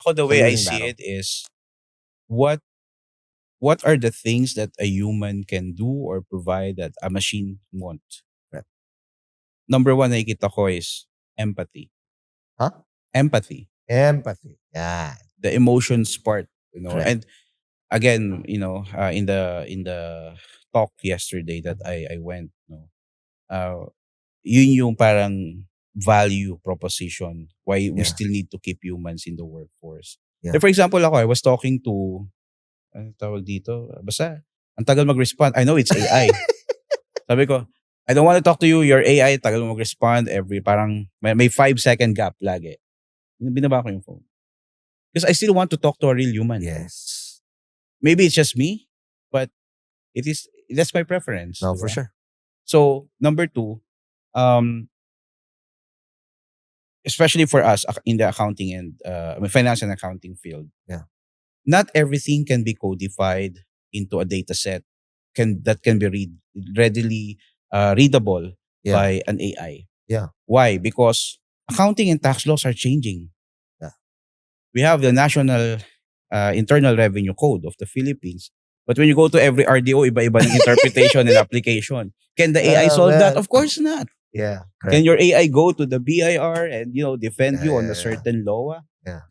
Ako, the So way I using see Barrow. it is, what what are the things that a human can do or provide that a machine won't? Right. Number one, nakikita ko is empathy. Huh? Empathy. Empathy. Yeah. The emotions part, Correct. and again, in the talk yesterday that I went, yun yung parang value proposition why we Yeah. still need to keep humans in the workforce. Yeah. Like, for example, ako, I was talking to, ano tawag dito? Basta, ang tagal mag-respond. I know it's AI. Sabi ko, I don't want to talk to you, your AI, tagal mo mag-respond parang may 5-second gap lagi. Binaba ko yung phone. Because I still want to talk to a real human. Yes. Maybe it's just me, but that's my preference. No, diba? for sure. So, number two, especially for us in the accounting and finance and accounting field, not everything can be codified into a data set that can be readily readable by an AI. Yeah. Why? Because accounting and tax laws are changing. Yeah. We have the National Internal Revenue Code of the Philippines. But when you go to every RDO, iba-iba ng interpretation and application. Can the AI solve that? Of course not. Yeah. Can your AI go to the BIR and defend you on a certain law? Yeah.